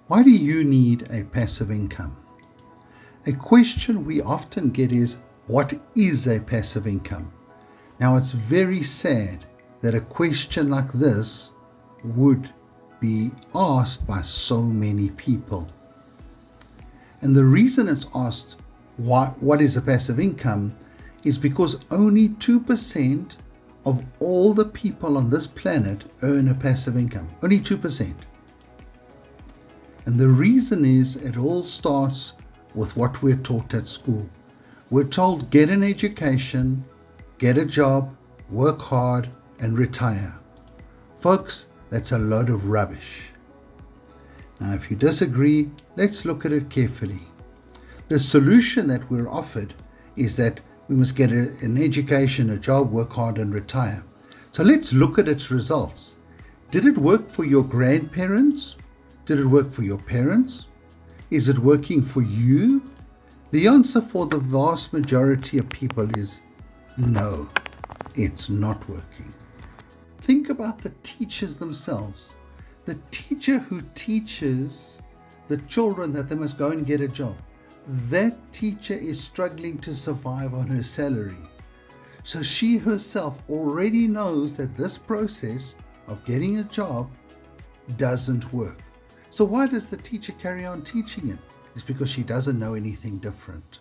Why do you need a passive income? A question we often get is, what is a passive income? Now, it's very sad that a question like this would be asked by so many people. And the reason it's asked, what is a passive income, is because only 2% of all the people on this planet earn a passive income. Only 2%. And the reason is it all starts with what we're taught at school. We're told, get an education, get a job, work hard, and retire. Folks, that's a load of rubbish. Now, if you disagree, let's look at it carefully. The solution that we're offered is that we must get an education, a job, work hard, and retire. So let's look at its results. Did it work for your grandparents? Did it work for your parents? Is it working for you? The answer for the vast majority of people is no, it's not working. Think about the teachers themselves. The teacher who teaches the children that they must go and get a job, that teacher is struggling to survive on her salary. So she herself already knows that this process of getting a job doesn't work. So why does the teacher carry on teaching it? It's because she doesn't know anything different.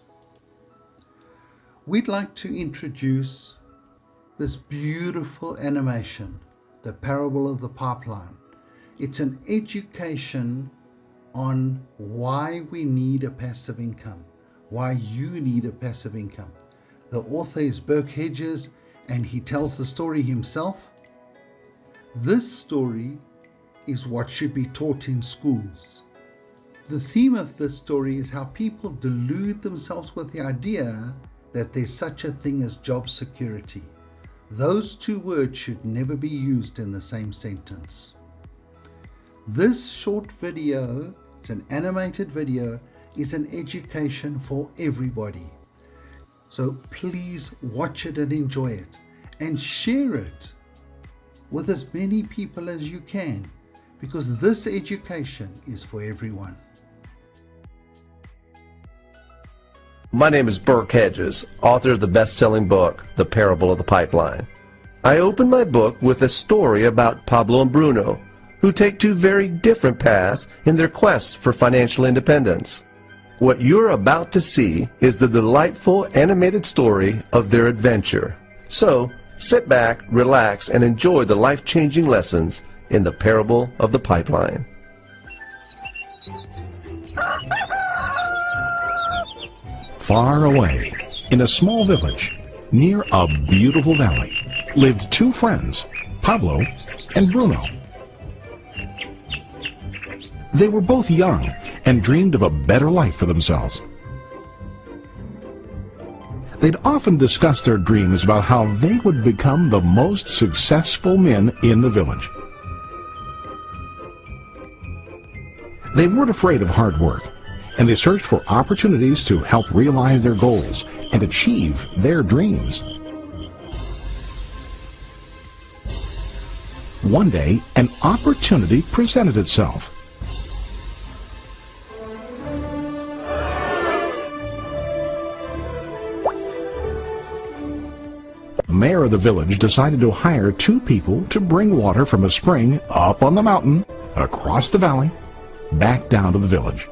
We'd like to introduce this beautiful animation, the parable of the pipeline. It's an education on why we need a passive income, why you need a passive income. The author is Burke Hedges, and he tells the story himself. This story is what should be taught in schools. The theme of this story is how people delude themselves with the idea that there's such a thing as job security. Those two words should never be used in the same sentence. This short video, it's an animated video, is an education for everybody. So please watch it and enjoy it, and share it with as many people as you can, because this education is for everyone. My name is Burke Hedges, author of the best-selling book, The Parable of the Pipeline. I open my book with a story about Pablo and Bruno, who take two very different paths in their quest for financial independence. What you're about to see is the delightful animated story of their adventure. So, sit back, relax, and enjoy the life-changing lessons in The Parable of the Pipeline. Far away, in a small village, near a beautiful valley, lived two friends, Pablo and Bruno. They were both young and dreamed of a better life for themselves. They'd often discuss their dreams about how they would become the most successful men in the village. They weren't afraid of hard work, and they searched for opportunities to help realize their goals and achieve their dreams. One day, an opportunity presented itself. The mayor of the village decided to hire two people to bring water from a spring up on the mountain, across the valley, back down to the village.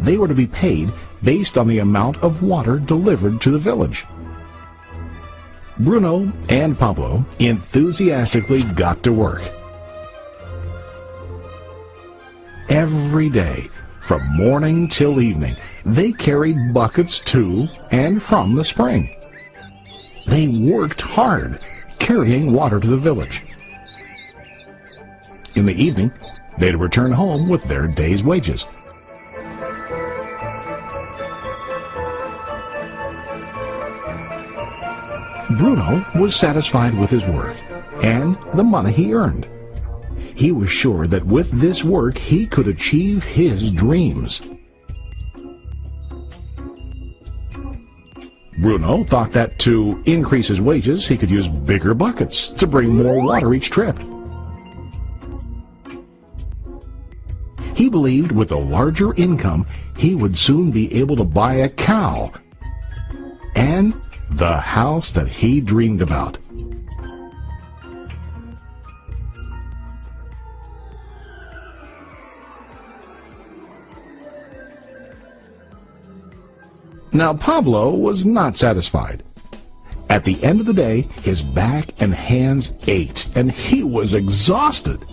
They were to be paid based on the amount of water delivered to the village. Bruno and Pablo enthusiastically got to work. Every day, from morning till evening, they carried buckets to and from the spring. They worked hard, carrying water to the village. In the evening, they'd return home with their day's wages. Bruno was satisfied with his work and the money he earned. He was sure that with this work he could achieve his dreams. Bruno thought that to increase his wages he could use bigger buckets to bring more water each trip. He believed with a larger income, he would soon be able to buy a cow and the house that he dreamed about. Now, Pablo was not satisfied. At the end of the day, his back and hands ached, and he was exhausted.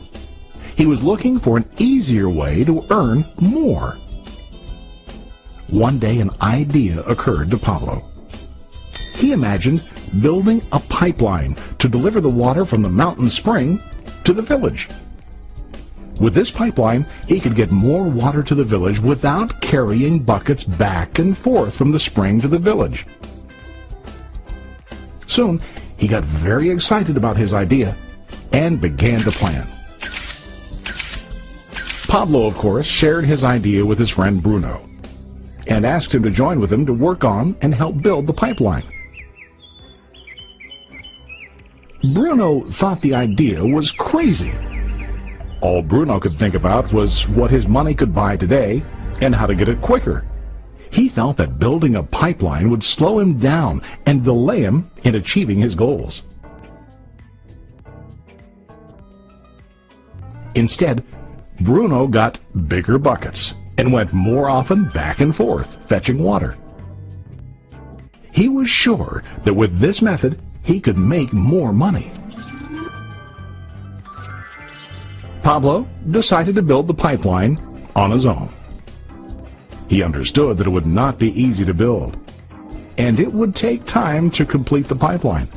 He was looking for an easier way to earn more. One day, an idea occurred to Pablo. He imagined building a pipeline to deliver the water from the mountain spring to the village. With this pipeline, he could get more water to the village without carrying buckets back and forth from the spring to the village. Soon, he got very excited about his idea and began to plan. Pablo, of course, shared his idea with his friend Bruno and asked him to join with him to work on and help build the pipeline. Bruno thought the idea was crazy. All Bruno could think about was what his money could buy today and how to get it quicker. He felt that building a pipeline would slow him down and delay him in achieving his goals. Instead, Bruno got bigger buckets and went more often back and forth, fetching water. He was sure that with this method, he could make more money. Pablo decided to build the pipeline on his own. He understood that it would not be easy to build, and it would take time to complete the pipeline.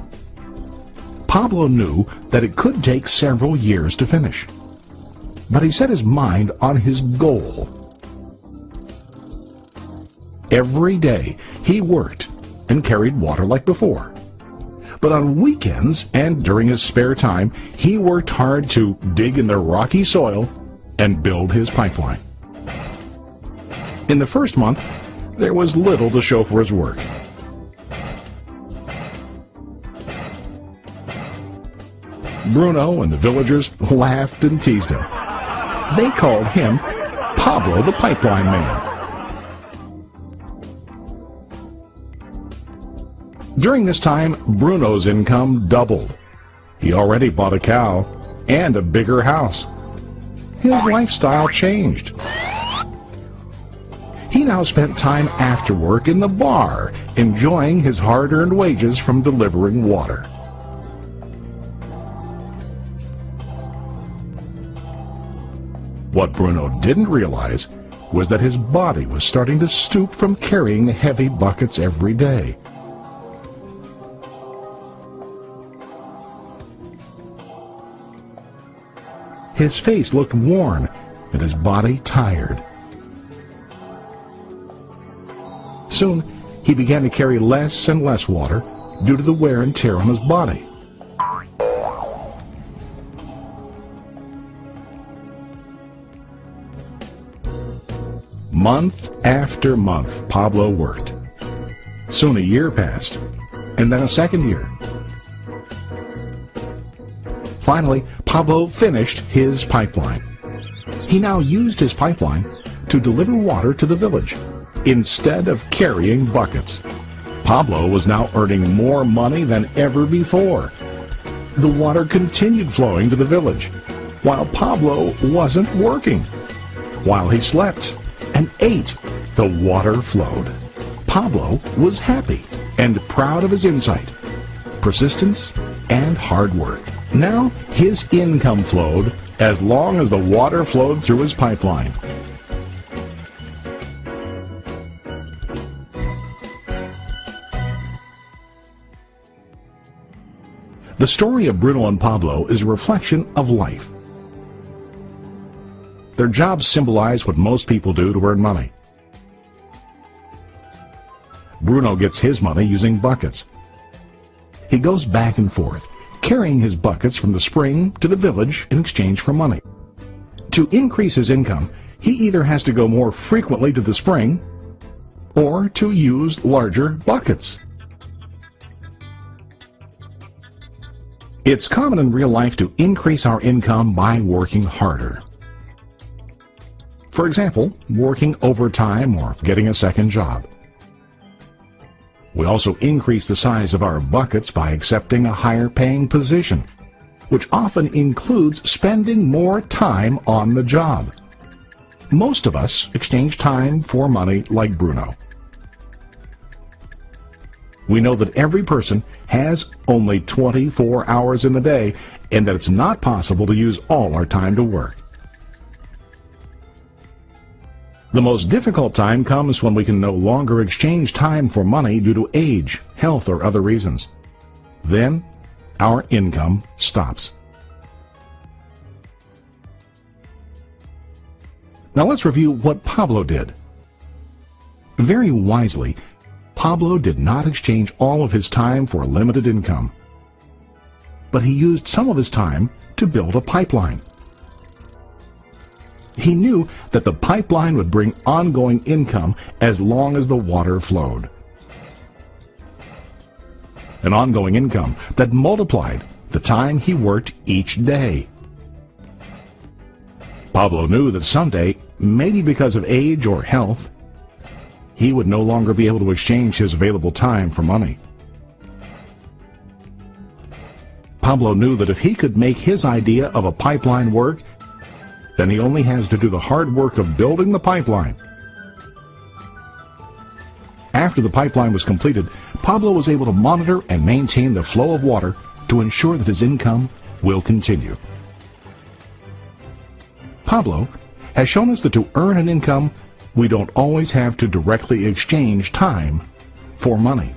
Pablo knew that it could take several years to finish, but he set his mind on his goal. Every day he worked and carried water like before. But on weekends and during his spare time, he worked hard to dig in the rocky soil and build his pipeline. In the first month, there was little to show for his work. Bruno and the villagers laughed and teased him. They called him Pablo the Pipeline Man. During this time, Bruno's income doubled. He already bought a cow and a bigger house. His lifestyle changed. He now spent time after work in the bar, enjoying his hard-earned wages from delivering water. What Bruno didn't realize was that his body was starting to stoop from carrying heavy buckets every day. His face looked worn and his body tired. Soon, he began to carry less and less water due to the wear and tear on his body. Month after month, Pablo worked. Soon a year passed, and then a second year. Finally, Pablo finished his pipeline. He now used his pipeline to deliver water to the village instead of carrying buckets. Pablo was now earning more money than ever before. The water continued flowing to the village, while Pablo wasn't working. While he slept and ate, the water flowed. Pablo was happy and proud of his insight, persistence, and hard work. Now his income flowed as long as the water flowed through his pipeline. The story of Bruno and Pablo is a reflection of life. Their jobs symbolize what most people do to earn money. Bruno gets his money using buckets. He goes back and forth, carrying his buckets from the spring to the village in exchange for money. To increase his income, he either has to go more frequently to the spring or to use larger buckets. It's common in real life to increase our income by working harder. For example, working overtime or getting a second job. We also increase the size of our buckets by accepting a higher paying position, which often includes spending more time on the job. Most of us exchange time for money like Bruno. We know that every person has only 24 hours in the day and that it's not possible to use all our time to work. The most difficult time comes when we can no longer exchange time for money due to age, health, or other reasons. Then, our income stops. Now let's review what Pablo did. Very wisely, Pablo did not exchange all of his time for limited income, but he used some of his time to build a pipeline. He knew that the pipeline would bring ongoing income as long as the water flowed. An ongoing income that multiplied the time he worked each day. Pablo knew that someday, maybe because of age or health, he would no longer be able to exchange his available time for money. Pablo knew that if he could make his idea of a pipeline work, then he only has to do the hard work of building the pipeline. After the pipeline was completed, Pablo was able to monitor and maintain the flow of water to ensure that his income will continue. Pablo has shown us that to earn an income, we don't always have to directly exchange time for money.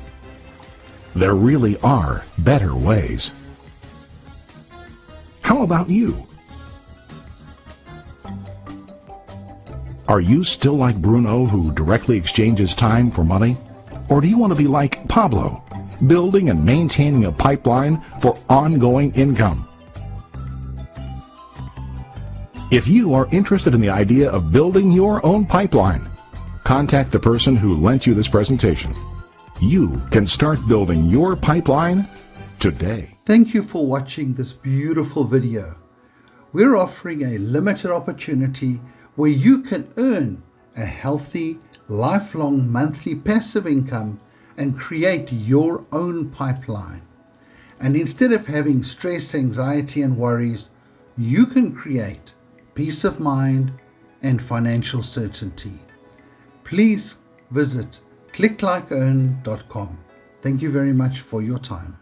There really are better ways. How about you? Are you still like Bruno, who directly exchanges time for money? Or do you want to be like Pablo, building and maintaining a pipeline for ongoing income? If you are interested in the idea of building your own pipeline, contact the person who lent you this presentation. You can start building your pipeline today. Thank you for watching this beautiful video. We're offering a limited opportunity where you can earn a healthy, lifelong monthly passive income and create your own pipeline. And instead of having stress, anxiety, and worries, you can create peace of mind and financial certainty. Please visit clicklikeearn.com. Thank you very much for your time.